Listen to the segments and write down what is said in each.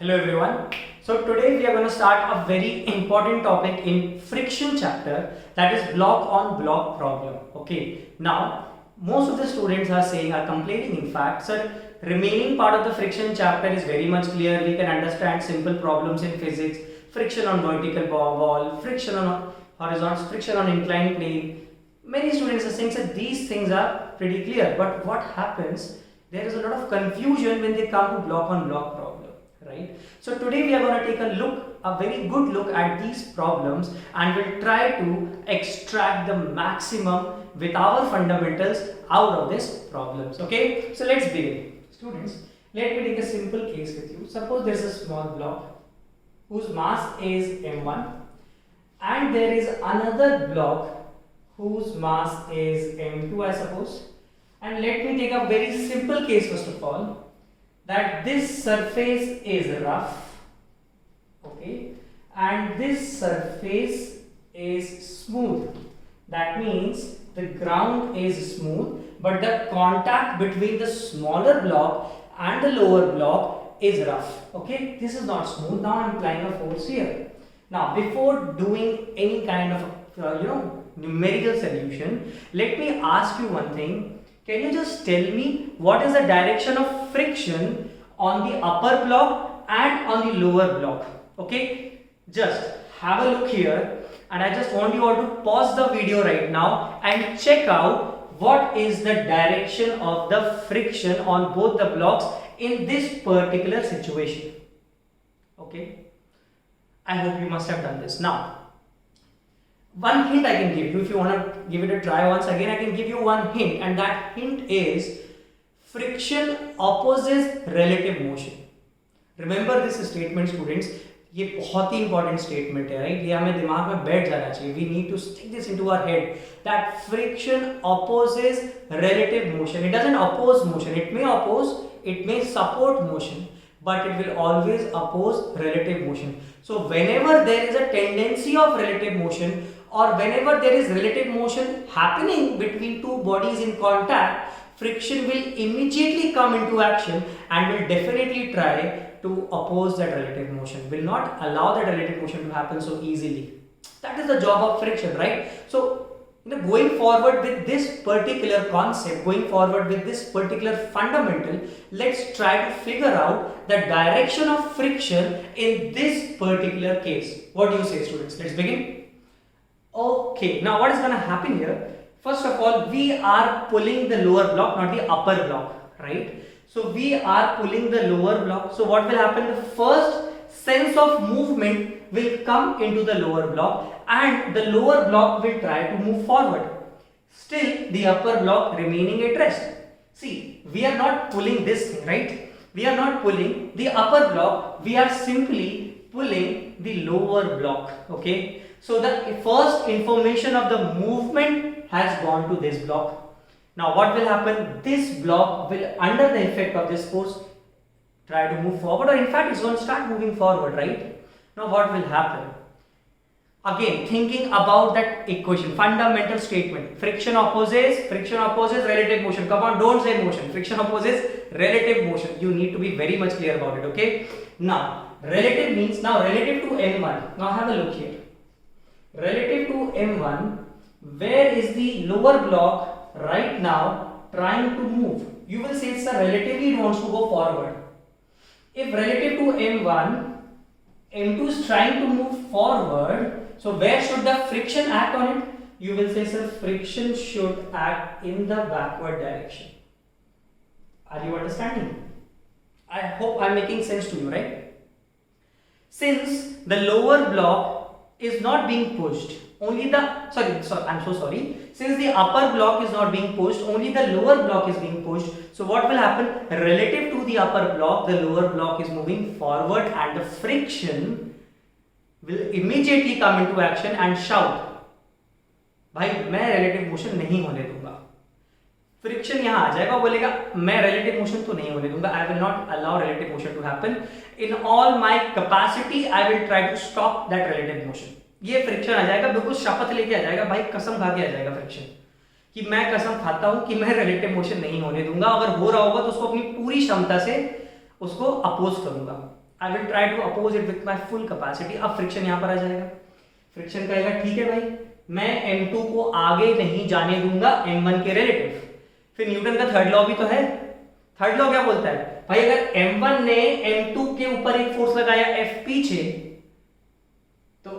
Hello everyone. So today we are going to start a very important topic in friction chapter, that is block on block problem. Okay. Now most of the students are complaining in fact, sir, remaining part of the friction chapter is very much clear. We can understand simple problems in physics, friction on vertical wall, friction on horizontal, friction on inclined plane. Many students are saying that these things are pretty clear, but what happens? There is a lot of confusion when they come to block on block problem, right? So today we are going to take a very good look at these problems, and we'll try to extract the maximum with our fundamentals out of these problems. Okay, so let's begin. Students, let me take a simple case with you. Suppose there's a small block whose mass is m1, and there is another block whose mass is m2, I suppose. And let me take a very simple case first of all, that this surface is rough, okay, and this surface is smooth. That means the ground is smooth, but the contact between the smaller block and the lower block is rough. Okay, this is not smooth. Now I am applying a force here. Now before doing any kind of numerical solution, let me ask you one thing. Can you just tell me what is the direction of friction on the upper block and on the lower block? Okay, just have a look here, and I just want you all to pause the video right now and check out what is the direction of the friction on both the blocks in this particular situation. Okay, I hope you must have done this. Now, one hint I can give you, if you want to give it a try once again, I can give you one hint, and that hint is friction opposes relative motion. Remember this statement, students. ये बहुत ही important statement है, right? ये हमें दिमाग में बैठ जाना चाहिए. We need to stick this into our head that friction opposes relative motion. It doesn't oppose motion. It may oppose, it may support motion, but it will always oppose relative motion. So whenever there is a tendency of relative motion, or whenever there is relative motion happening between two bodies in contact, friction will immediately come into action and will definitely try to oppose that relative motion, will not allow that relative motion to happen so easily. That is the job of friction, right? So going forward with this particular concept, going forward with this particular fundamental, let's try to figure out the direction of friction in this particular case. What do you say, students? Let's begin. Okay, now what is going to happen here? First of all, we are pulling the lower block, not the upper block, right? So we are pulling the lower block. So what will happen? The first sense of movement will come into the lower block, and the lower block will try to move forward. Still, the upper block remaining at rest. See, we are not pulling this thing, right? We are not pulling the upper block. We are simply pulling the lower block, okay? So the first information of the movement has gone to this block. Now what will happen? This block will, under the effect of this force, try to move forward, or in fact it's going to start moving forward, right? Now what will happen? Again, thinking about that equation, fundamental statement, friction opposes relative motion. Come on, don't say motion. Friction opposes relative motion. You need to be very much clear about it, okay? Now, relative means, now relative to m1. Now have a look here. Relative to m1, where is the lower block right now trying to move? You will say, sir, relatively it wants to go forward. If relative to m1, m2 is trying to move forward, so where should the friction act on it? You will say, sir, friction should act in the backward direction. Are you understanding? I hope I am making sense to you, right? Since the lower block is not being pushed, only the, I'm so sorry. Since the upper block is not being pushed, only the lower block is being pushed. So what will happen? Relative to the upper block, the lower block is moving forward, and the friction will immediately come into action and shout, भाई मैं relative motion नहीं होने दूंगा. Friction यहाँ आ जाएगा, बोलेगा मैं relative motion तो नहीं होने दूंगा. I will not allow relative motion to happen. In all my capacity, I will try to stop that relative motion. ये फ्रिक्शन आ जाएगा, बिल्कुल शपथ लेके आ जाएगा, भाई कसम खा के आ जाएगा फ्रिक्शन, कि मैं कसम खाता हूं कि मैं रिलेटिव मोशन नहीं होने दूंगा. अगर हो रहा होगा तो उसको अपनी पूरी क्षमता से उसको अपोज करूंगा. I will try to oppose it with my full capacity. अब फ्रिक्शन यहाँ पर आ जाएगा, फ्रिक्शन कहेगा ठीक है भाई मैं m2 को आगे नहीं जाने दूंगा m1 के रिलेटिव। फिर न्यूटन का थर्ड लॉ भी तो है। थर्ड लॉ क्या बोलता है भाई, अगर m1 ने m2 के ऊपर एक फोर्स लगाया F पीछे, तो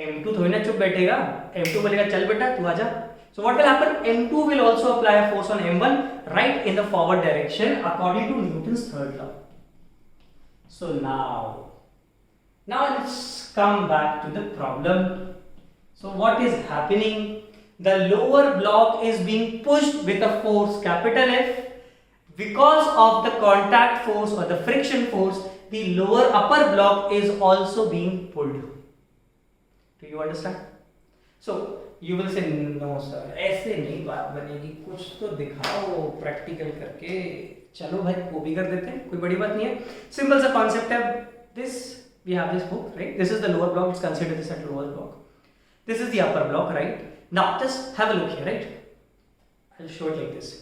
m2 थोड़ी ना चुप बैठेगा, m2 बोलेगा चल बेटा तू आजा। So what will happen? M2 will also apply a force on M1 right in the forward direction according to Newton's third law. So now let's come back to the problem. So what is happening? The lower block is being pushed with a force capital F. Because of the contact force or the friction force, the lower upper block is also being pulled. Do you understand? So you will say no sir, ऐसे नहीं बात बनेगी, कुछ तो दिखाओ practical करके। चलो भाई वो भी कर देते हैं, कोई बड़ी बात नहीं है, सिंपल सा कॉन्सेप्ट है। This we have this book, right? This is the lower block, let's consider this at lower block. This is the upper block, right? Now just have a look here, right? I'll show it like this.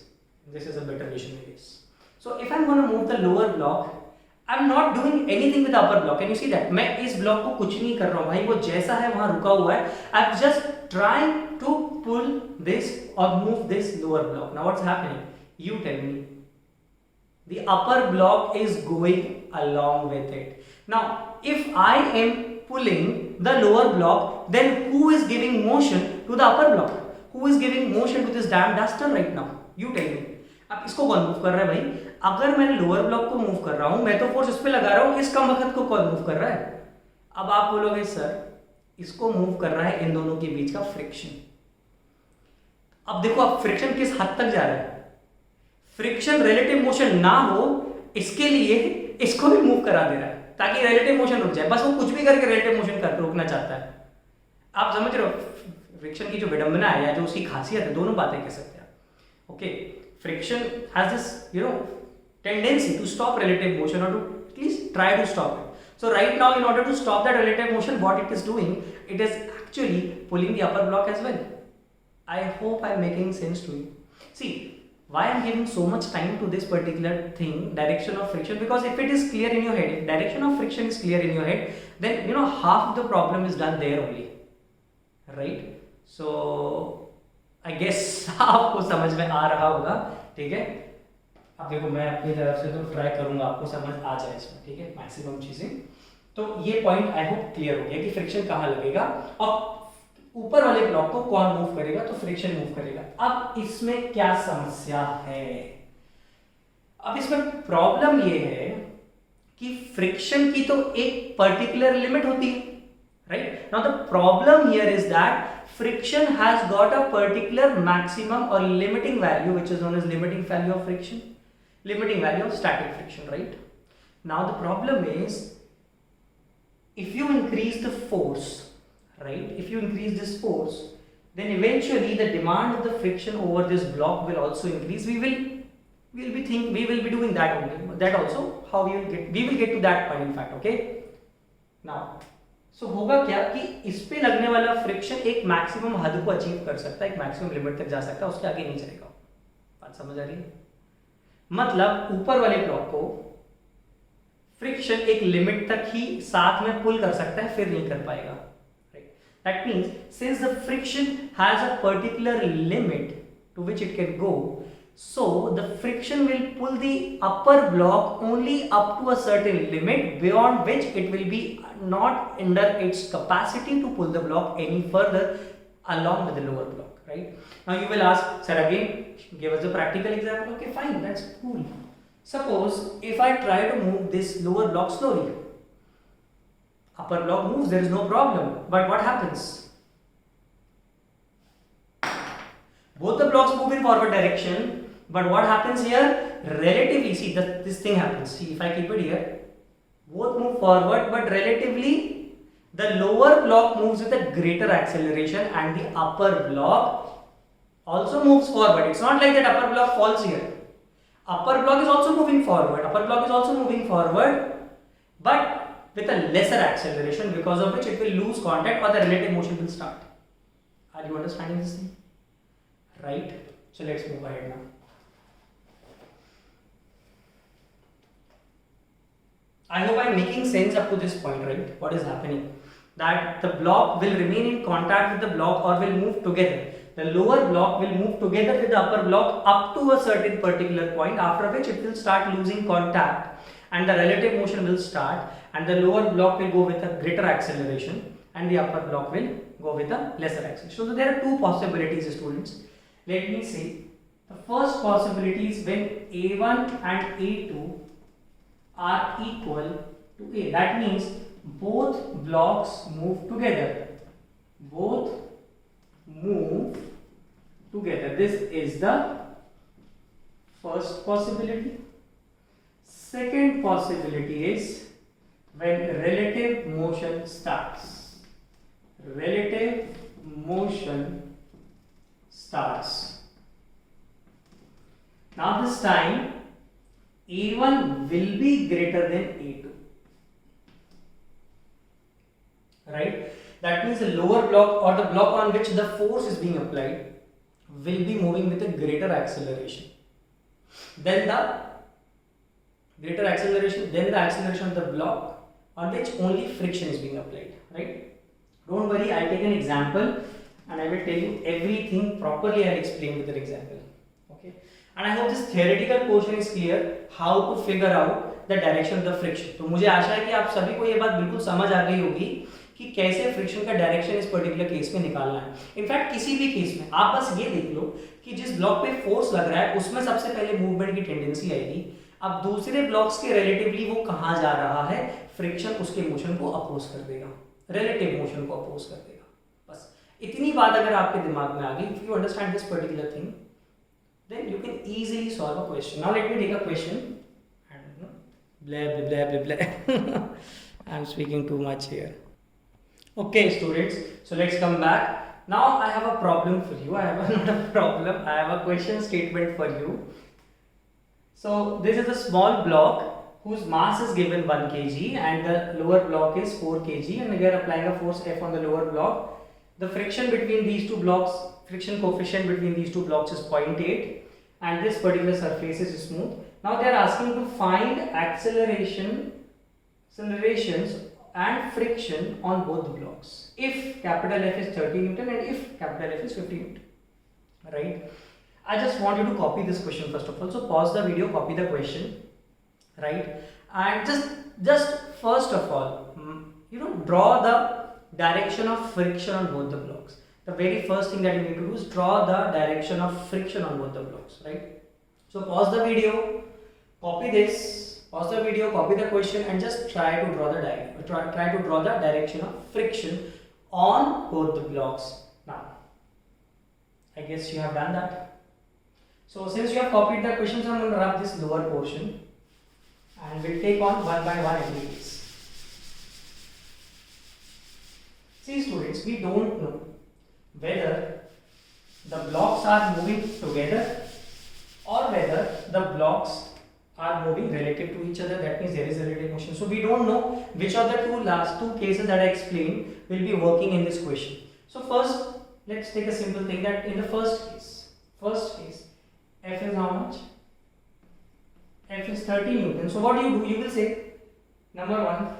This is a better vision, I guess. So if I'm going to move the lower block, I'm not doing anything with the upper block. Can you see that? मैं इस block को कुछ नहीं कर रहा हूँ भाई, वो जैसा है वहां रुका हुआ है। I'm just trying to pull this or move this lower block. Now what's happening? You tell me. The upper block is going along with it. Now if I am pulling the lower block, then who is giving motion to the upper block? Who is giving motion to this damn duster right now? You tell me. अब इसको कौन move कर रहा है भाई? अगर मैं lower block को मूव कर रहा हूं, मैं तो फोर्स इस पे लगा रहा हूं, इस कम वक्त को कौन मूव कर रहा है? अब आप बोलोगे सर इसको मूव कर रहा है इन दोनों के बीच का फ्रिक्शन। अब देखो अब फ्रिक्शन किस हद तक जा रहा है, फ्रिक्शन रिलेटिव मोशन ना हो इसके लिए इसको भी मूव करा दे रहा है ताकि रिलेटिव मोशन रुक जाए। बस वो कुछ भी करके रिलेटिव मोशन कर रोकना चाहता है। आप समझ रहे हो फ्रिक्शन की जो विडंबना है या जो उसकी खासियत है, दोनों बातें कह सकते हैं। Okay, friction has this tendency to stop relative motion or to at least try to stop it. So right now in order to stop that relative motion, what it is doing, it is actually pulling the upper block as well. I hope I'm making sense to you. See why I'm giving so much time to this particular thing, direction of friction, because if it is clear in your head, if direction of friction is clear in your head, then half of the problem is done there only, right? So I guess आपको समझ में आ रहा होगा, ठीक है। अब देखो मैं अपनी तरफ से तो ट्राई करूंगा आपको समझ आ जाए इसमें, ठीक है, मैक्सिमम चीजें। तो ये पॉइंट आई होप क्लियर हो गया कि फ्रिक्शन कहाँ लगेगा और ऊपर वाले ब्लॉक को कौन मूव करेगा, तो फ्रिक्शन मूव करेगा। अब इसमें क्या समस्या है? अब इसमें प्रॉब्लम ये है कि फ्रिक्शन की तो एक पर्टिकुलर लिमिट होती है, right? Now the problem here is that friction has got a particular maximum or limiting value, which is known as limiting value of friction, limiting value of static friction, right? Now the problem is if you increase the force, right? If you increase this force, then eventually the demand of the friction over this block will also increase. We will be doing that only. That also how we will get to that point in fact, okay? Now सो होगा क्या कि इस पे लगने वाला friction एक maximum हद को अचीव कर सकता है, एक मैक्सिमम लिमिट तक जा सकता है, उसके आगे नहीं चलेगा। बात समझ आ रही है? मतलब ऊपर वाले ब्लॉक को फ्रिक्शन एक लिमिट तक ही साथ में पुल कर सकता है, फिर नहीं कर पाएगा, right? That means since the friction has a particular limit to which it can go, so the friction will pull the upper block only up to a certain limit, beyond which it will be not under its capacity to pull the block any further along with the lower block, right? Now you will ask, sir, again give us a practical example. Okay, fine, that's cool. Suppose if I try to move this lower block slowly, upper block moves, there is no problem, but what happens? Both the blocks move in forward direction, but what happens here? Relatively, see this thing happens. See, if I keep it here, both move forward, but relatively the lower block moves with a greater acceleration and the upper block also moves forward. It's not like that upper block falls here. Upper block is also moving forward. Upper block is also moving forward, but with a lesser acceleration, because of which it will lose contact or the relative motion will start. Are you understanding this thing? Right? So let's move ahead now. I hope I'm making sense up to this point, right? What is happening? That the block will remain in contact with the block or will move together. The lower block will move together with the upper block up to a certain particular point, after which it will start losing contact and the relative motion will start, and the lower block will go with a greater acceleration and the upper block will go with a lesser acceleration. So there are two possibilities, students. Let me see. The first possibility is when A1 and A2 are equal to A. That means both blocks move together. Both move together. This is the first possibility. Second possibility is when relative motion starts. Relative motion starts. Now this time A1 will be greater than A2. Right? That means the lower block or the block on which the force is being applied will be moving with a greater acceleration. Then the acceleration of the block on which only friction is being applied. Right? Don't worry, I'll take an example and I will tell you everything properly. I'll explain with an example. Okay? And I hope this theoretical portion is clear how to figure out the direction of the friction. तो मुझे आशा है कि आप सभी को ये बात बिल्कुल समझ आ गई होगी कि कैसे फ्रिक्शन का डायरेक्शन इस पर्टिकुलर केस में निकालना है. इनफैक्ट किसी भी केस में आप बस ये देख लो कि जिस ब्लॉक पे फोर्स लग रहा है उसमें सबसे पहले मूवमेंट की टेंडेंसी आएगी. अब दूसरे ब्लॉक्स के रिलेटिवली वो कहाँ जा रहा है, फ्रिक्शन उसके मोशन को अपोज कर देगा, रिलेटिव मोशन को अपोज कर देगा. बस इतनी बात अगर आपके दिमाग में आ गई, if you understand this particular thing, then you can easily solve a question. Now let me take a question. I don't know. Blah blah blah blah blah. I'm speaking too much here. Okay, students. So let's come back. Now I have a problem for you. I have not a problem. I have a question statement for you. So this is a small block whose mass is given 1 kg and the lower block is 4 kg, and we are applying a force F on the lower block. The friction between these two blocks, friction coefficient between these two blocks is 0.8, and this particular surface is smooth. Now they are asking to find accelerations and friction on both the blocks if capital F is 30 Newton and if capital F is 50 Newton. Right? I just want you to copy this question first of all. So pause the video, copy the question, right? And just first of all, draw the direction of friction on both the blocks. The very first thing that you need to do is draw the direction of friction on both the blocks, right? So pause the video, copy this, pause the video, copy the question, and just try to draw the try to draw the direction of friction on both the blocks. Now, I guess you have done that. So since you have copied the questions, I'm going to wrap this lower portion, and we'll take on one by one every case. See students, we don't know whether the blocks are moving together or whether the blocks are moving relative to each other. That means there is a relative motion. So we don't know which of the last two cases that I explained will be working in this question. So first, let's take a simple thing that in the first case, F is how much? F is 30 Newton. So what do? You will say, number one,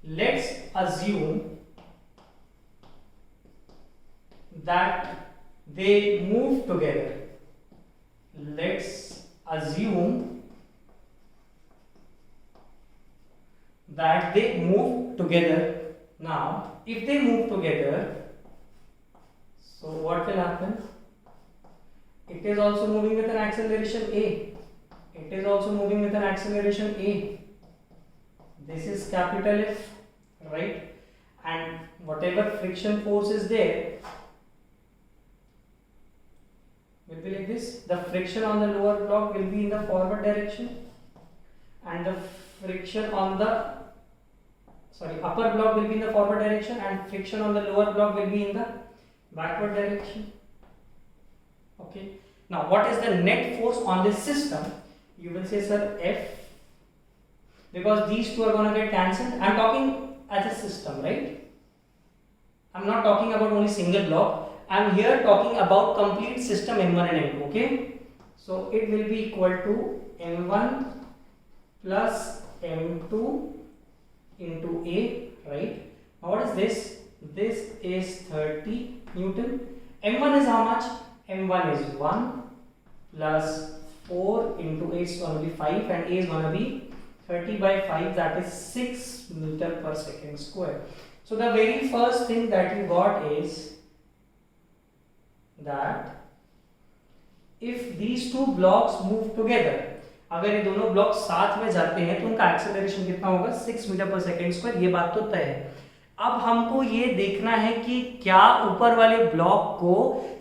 let's assume that they move together. Let's assume that they move together. Now, if they move together, so what will happen? It is also moving with an acceleration A. It is also moving with an acceleration A. This is capital F, right? And whatever friction force is there will be like this. The friction on the lower block will be in the forward direction, and the friction on the upper block will be in the forward direction, and friction on the lower block will be in the backward direction. Okay. Now, what is the net force on this system? You will say, sir, F, because these two are going to get cancelled. I am talking as a system, right? I am not talking about only single block. I am here talking about complete system M1 and M2. Okay. So it will be equal to M1 plus m2 into a, right? Now what is this? This is 30 Newton. m1 is how much? m1 is 1 plus 4 into a is going to be 5, and a is going to be 30 by 5, that is 6 Newton per second square. So the very first thing that you got is that if these two blocks move together, अगर ये दोनों block साथ में जाते हैं तो उनका acceleration कितना होगा? 6 मीटर पर सेकेंड स्क्वायर। ये बात तो तय है। अब हमको ये देखना है कि क्या ऊपर वाले ब्लॉक को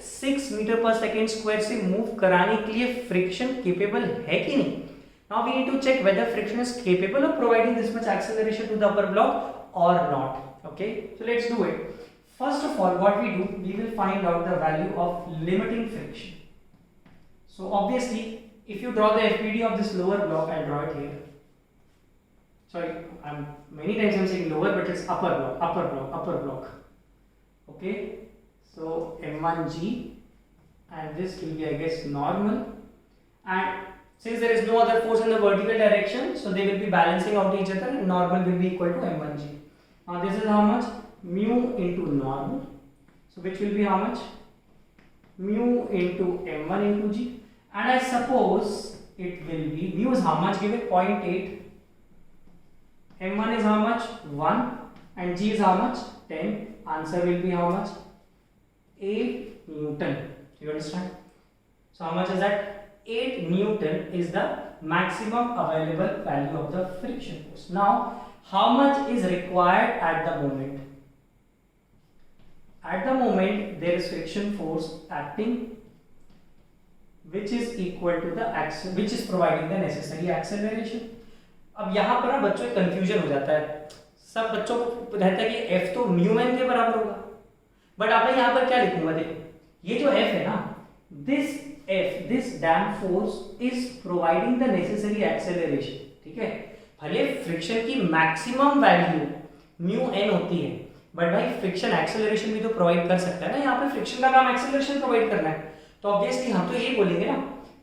6 मीटर पर सेकेंड स्क्वायर से मूव कराने के लिए फ्रिक्शन केपेबल है कि नहीं। Now we need to check whether friction is capable of providing this much acceleration to the upper block और not. Okay, so let's do it. First of all what we do, we will find out the value of limiting friction. So obviously, if you draw the FPD of this lower block, I'll draw it here. Sorry, many times I'm saying lower, but it's upper block. Okay, so M1G, and this will be, I guess, normal. And since there is no other force in the vertical direction, so they will be balancing out each other, and normal will be equal to M1G. Now this is how much? Mu into normal. So which will be how much? Mu into M1 into G. And I suppose it will be, mu is how much? Give it 0.8. M1 is how much? 1. And G is how much? 10. Answer will be how much? 8 Newton. You understand? So how much is that? 8 Newton is the maximum available value of the friction force. Now, how much is required at the moment? At the moment, there is friction force acting, which is equal to the which is providing the necessary acceleration. अब यहाँ पर बच्चों एक confusion हो जाता है। सब बच्चों को रहता है कि F तो म्यू एन के बराबर होगा, बट आप यहाँ पर क्या लिखूंगा? देखो, ये जो F है ना, this F, this dam force is providing the necessary acceleration. ठीक है, भले फ्रिक्शन की मैक्सिमम वैल्यू म्यू एन होती है, बट भाई फ्रिक्शन एक्सेलरेशन भी तो प्रोवाइड कर सकता है ना। यहाँ पे फ्रिक्शन का काम एक्सेलरेशन प्रोवाइड करना है, तो ऑब्वियसली हम तो यही बोलेंगे ना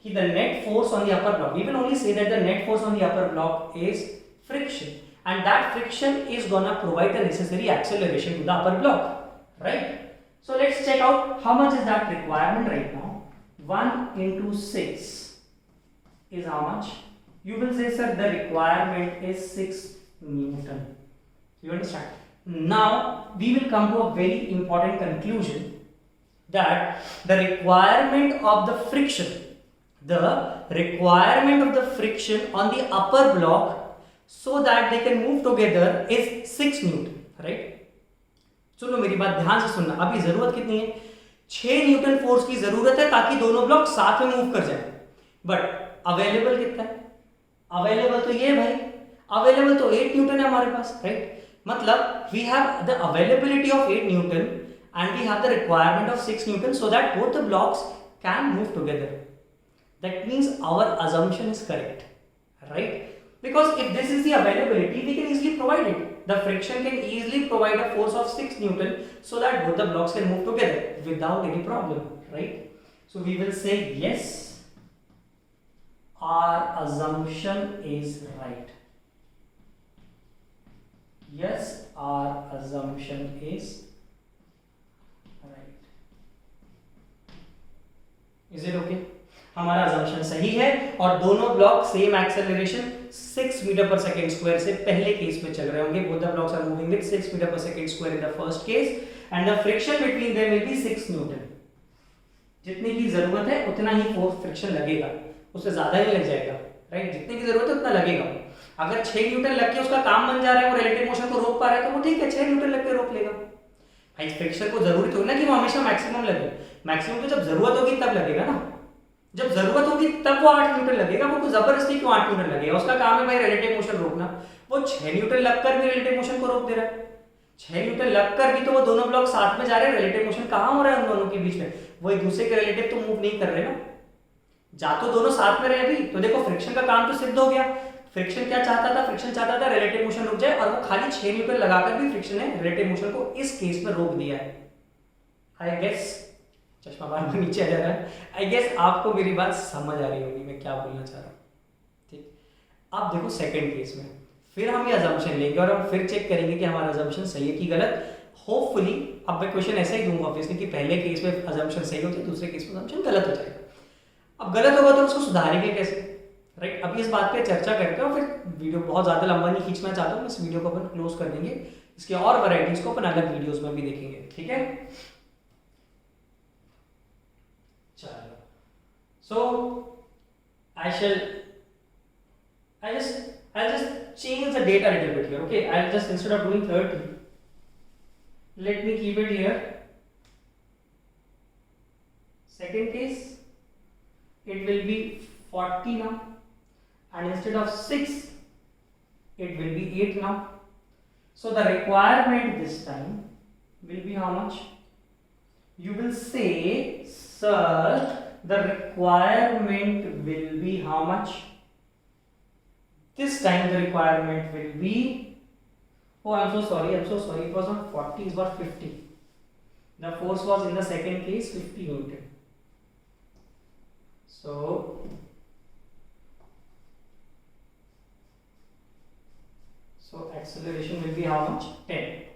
कि the net force on the upper block, we will only say that the net force on the upper block is friction, and that friction is gonna provide the necessary acceleration to the upper block, right? So let's check out how much is that requirement right now. 1 into 6 is how much? You will say, sir, the requirement is 6 Newton. You understand? Now we will come to a very important conclusion, that the requirement of the friction on the upper block so that they can move together is 6 Newton, right? सुनो मेरी बात ध्यान से सुनना। अभी जरूरत कितनी है? 6 न्यूटन फोर्स की जरूरत है ताकि दोनों ब्लॉक साथ में मूव कर जाए, बट अवेलेबल कितना है? अवेलेबल तो ये भाई, अवेलेबल तो 8 न्यूटन है हमारे पास, राइट? मतलब we have the availability of 8 newton and we have the requirement of 6 Newton so that both the blocks can move together. That means our assumption is correct, right? Because if this is the availability, we can easily provide it. The friction can easily provide a force of 6 Newton so that both the blocks can move together without any problem, right? So we will say yes, our assumption is right. Yes, our assumption is Is it okay? हमारा assumption सही है और दोनों block same acceleration 6 metre पर second square से पहले case में चल रहे होंगे। Both the blocks are moving with 6 metre पर second square in the first case, and the friction between them will be 6 newton. जितने की जरूरत है उतना ही फोर्स फ्रिक्शन लगेगा, उससे ज्यादा ही लग जाएगा, राइट? जितने की जरूरत है उतना लगेगा। अगर 6 न्यूटन लग के उसका काम बन जा रहा है, वो रिलेटिव मोशन को रोक पा रहा है, तो वो ठीक है, 6 न्यूटन लग के रोक लेगा। भाई फ्रिक्शन को जरूरी थोड़ी ना कि वो हमेशा मैक्सिमम लगे, मैक्सिमम तो जब जरूरत होगी तब लगेगा ना। जब जरूरत होगी तब वो 8 न्यूटन लगेगा, वो जबरदस्ती क्यों 8 न्यूटन लगेगा? उसका काम है भाई रिलेटिव मोशन रोकना। वो 6 न्यूटन लगकर भी रिलेटिव मोशन को रोक दे रहा है। 6 न्यूटन लगकर भी तो वो दोनों ब्लॉक साथ में जा रहे हैं, रिलेटिव मोशन कहां हो रहा है उन दोनों के बीच में? वो एक दूसरे के रिलेटिव तो मूव नहीं कर रहे ना, जा तो दोनों साथ में रहे भी, तो देखो फ्रिक्शन का काम तो सिद्ध हो गया। फ्रिक्शन क्या चाहता था? फ्रिक्शन चाहता था रिलेटिव मोशन रुक जाए, और वो खाली 6 न्यूटन लगाकर भी फ्रिक्शन ने रिलेटिव मोशन को इस केस में रोक दिया है। आई गेस चश्मा बार बार नीचे आ जा रहा है। आई गेस आपको मेरी बात समझ आ रही होगी मैं क्या बोलना चाह रहा हूँ, ठीक? अब देखो सेकंड केस में फिर हम ये अजम्पशन लेंगे और हम फिर चेक करेंगे कि हमारा अजम्पशन सही है कि गलत। होपफुली अब मैं क्वेश्चन ऐसा ही दूंगा ऑब्वियसली कि पहले केस में अजम्पशन सही होता है, दूसरे केस में अजम्पशन गलत हो जाएगा। अब गलत होगा तो उसको सुधारेंगे कैसे, राइट। अभी इस बात पे चर्चा करते हैं और फिर वीडियो बहुत ज़्यादा लंबा नहीं खींचना चाहता हूँ, इस वीडियो को अपन क्लोज कर देंगे। इसके और वैरायटीज को अपन अलग वीडियोस में भी देखेंगे, ठीक है। चलो, सो I'll just change the data a little bit here, okay? I'll just, instead of doing 30, let me keep it here. Second case, it will be 40 now, and instead of 6, it will be 8 now. So the requirement this time will be how much? You will say, sir, the requirement will be how much? This time the requirement will be, oh I'm so sorry, it was not 40, it was 50. The force was in the second case 50 Newton. So acceleration will be how much? 10.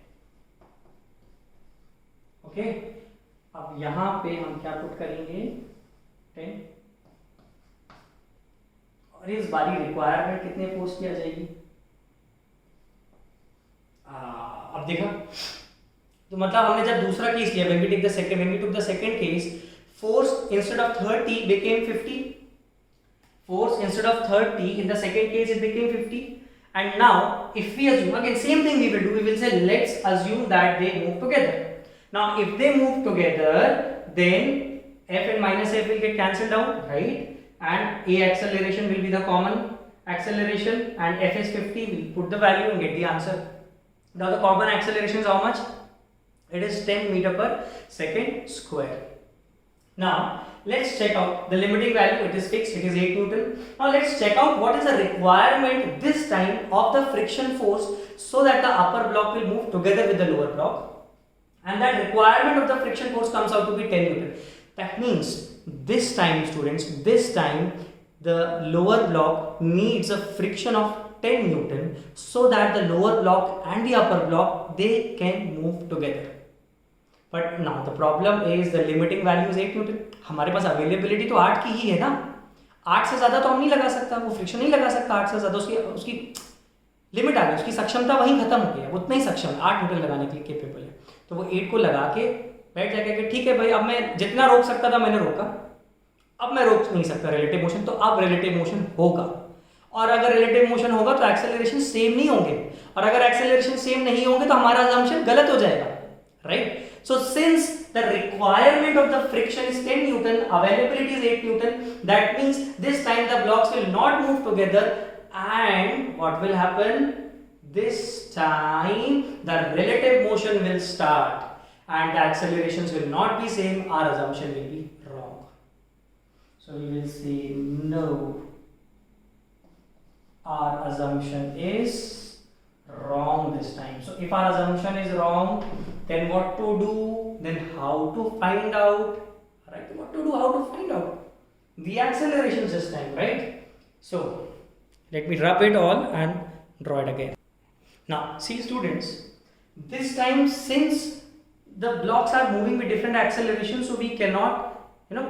Okay. अब यहाँ पे हम क्या put करेंगे? 10. और इस बारी requirement कितने फोर्स की आ जाएगी? अब देखा तो मतलब हमने जब दूसरा केस लिया, when we took the second case, force instead of 30 became 50. Force instead of 30 in the second case it became 50. And now if we assume, again same thing we will do, we will say let's assume that they move together. Now if they move together, then F and minus F will get cancelled out, right? And A acceleration will be the common acceleration, and F is 50. We put the value and get the answer. Now the common acceleration is how much? It is 10 meter per second square. Now let's check out the limiting value. It is fixed, it is 8 Newton. Now let's check out what is the requirement this time of the friction force so that the upper block will move together with the lower block, and that requirement of the friction force comes out to be 10 Newton. That means this time, students, this time the lower block needs a friction of 10 Newton so that the lower block and the upper block, they can move together. But now the problem is the limiting value is 8 Newton. हमारे पास availability तो 8 की ही है ना, 8 से ज़्यादा तो हम नहीं लगा सकता, वो फ्रिक्शन नहीं लगा सकता 8 से ज़्यादा, उसकी लिमिट आ गई, उसकी सक्षमता वहीं खत्म हो गई है, उतना ही सक्षम 8 न्यूटन लगाने के लिए केपेबल है। तो वो 8 को लगा के बैठ जाएगा कि ठीक है भाई, अब मैं जितना रोक सकता था मैंने रोका, अब मैं रोक नहीं सकता रिलेटिव मोशन, तो अब रिलेटिव मोशन होगा। और अगर रिलेटिव मोशन होगा तो एक्सेलरेशन सेम नहीं होंगे, और अगर एक्सेलरेशन सेम नहीं होंगे तो हमारा असम्पशन गलत हो जाएगा, right. So since the requirement of the friction is 10 Newton, availability is 8 Newton, that means this time the blocks will not move together, and what will happen? This time the relative motion will start and the accelerations will not be same, our assumption will be wrong. So we will say no, our assumption is wrong this time. So if our assumption is wrong, then what to do, then how to find out, right? What to do, how to find out the accelerations this time, right? So let me rub it all and draw it again. Now see students, this time since the blocks are moving with different accelerations, so we cannot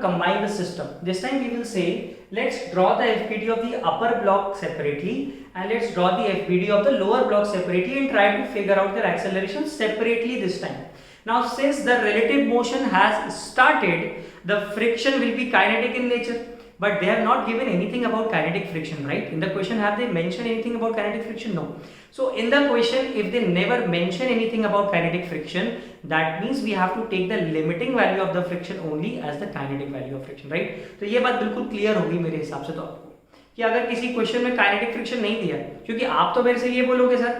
combine the system. This time we will say let's draw the FBD of the upper block separately and let's draw the FBD of the lower block separately and try to figure out their acceleration separately this time. Now since the relative motion has started, the friction will be kinetic in nature, but they have not given anything about kinetic friction, right? In the question have they mentioned anything about kinetic friction? No. So in the question, if they never mention anything about kinetic friction, that means we have to take the limiting value of the friction only as the kinetic value of friction, right? तो ये बात बिल्कुल clear होगी मेरे हिसाब से तो आपको, कि अगर किसी क्वेश्चन में काइनेटिक फ्रिक्शन नहीं दिया, क्योंकि आप तो मेरे से ये बोलोगे सर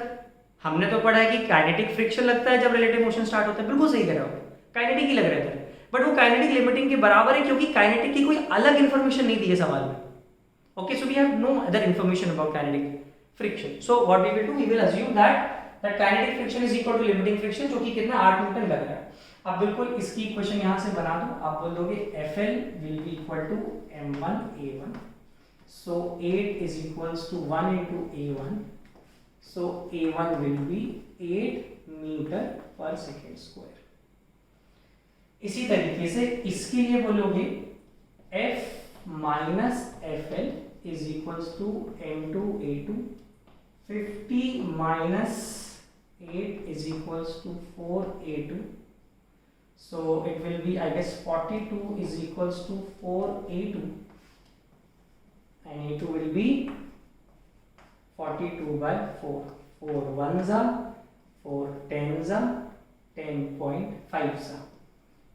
हमने तो पढ़ा है कि काइनेटिक फ्रिक्शन लगता है जब रिलेटिव मोशन स्टार्ट होता है, बिल्कुल सही कह रहे हो, काइनेटिक ही लग रहा है, बट वो काइनेटिक लिमिटिंग के बराबर है क्योंकि काइनेटिक की कोई अलग इन्फॉर्मेशन नहीं दी है सवाल में। Okay, so we have no other information about kinetic friction. So what we will do, we will assume that kinetic friction is equal to limiting friction, जो कि कितना 8 न्यूटन लग रहा है। अब बिल्कुल इसकी इक्वेशन यहां से बना दो, आप बोल दोगे Fl will be equal to m1 a1 So 8 is equals to 1 into A1. So A1 will be 8 meter per second square. इसी तरीके से इसके लिए बोलोगे F minus FL is equals to M2 A2. 50 minus 8 is equals to 4 A2. So it will be, I guess, 42 is equals to 4 A2. And A2 will be 42 by 4. 4 ones are, 4 tens are, 10.5s are.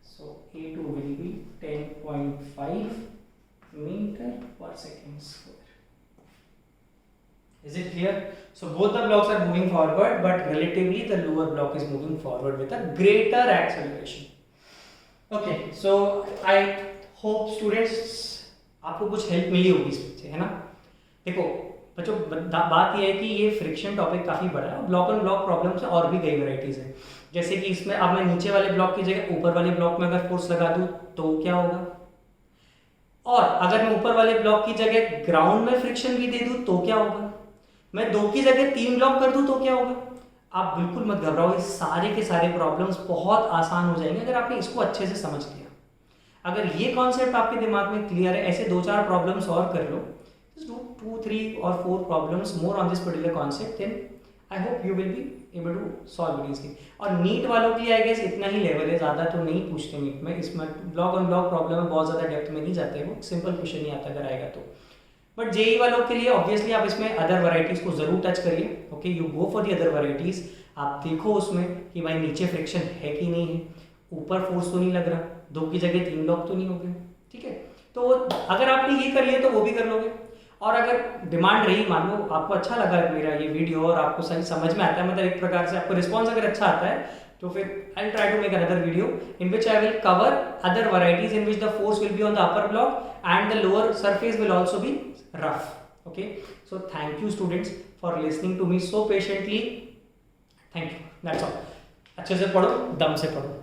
So A2 will be 10.5 meter per second square. Is it clear? So both the blocks are moving forward, but relatively the lower block is moving forward with a greater acceleration. Okay, so I hope students आपको कुछ help मिली होगी इससे, है ना? देखो बच्चों, बात यह है कि ये फ्रिक्शन टॉपिक काफ़ी बड़ा है। ब्लॉक ऑन ब्लॉक प्रॉब्लम से और भी कई वैरायटीज़ है, जैसे कि इसमें अब मैं नीचे वाले ब्लॉक की जगह ऊपर वाले ब्लॉक में अगर फोर्स लगा दूँ तो क्या होगा, और अगर मैं ऊपर वाले ब्लॉक की जगह ग्राउंड में फ्रिक्शन भी दे दूँ तो क्या होगा, मैं 2 की जगह 3 ब्लॉक कर दूँ तो क्या होगा। आप बिल्कुल मत घबराओ, ये सारे के सारे प्रॉब्लम्स बहुत आसान हो जाएंगे अगर आपने इसको अच्छे से समझ लिया। अगर ये कॉन्सेप्ट आपके दिमाग में क्लियर है, ऐसे 2-4 प्रॉब्लम्स और कर लो, just do 2, 3 or 4 problems more on this particular concept, then I hope you will be able to solve it easily. और नीट वालों के लिए आई गेस इतना ही लेवल है, ज़्यादा तो नहीं पूछते नीट में, इसमें ब्लॉक ऑन ब्लॉक प्रॉब्लम में बहुत ज़्यादा डेप्थ में नहीं जाते, वो सिंपल क्वेश्चन नहीं आता अगर आएगा तो। बट जेई वालों के लिए ऑब्वियसली आप इसमें अदर वैरायटीज़ को ज़रूर टच करिए। Okay, you go for the other varieties. आप देखो उसमें कि भाई नीचे फ्रिक्शन है कि नहीं है, ऊपर फोर्स तो नहीं लग रहा, 2 की जगह 3 ब्लॉक तो नहीं हो गए, ठीक है। तो अगर आपने ये कर लिया तो वो भी कर लोगे। और अगर डिमांड रही, मान लो आपको अच्छा लगा मेरा ये वीडियो और आपको सही समझ में आता है, मतलब एक प्रकार से आपको रिस्पॉन्स अगर अच्छा आता है, तो फिर I will try to make another video in which I will cover other varieties in which the force will be on the upper block and the lower surface will also be rough. Okay, so thank you students for listening to me so patiently. Thank you, that's all. अच्छे से पढ़ो, दम से पढ़ो।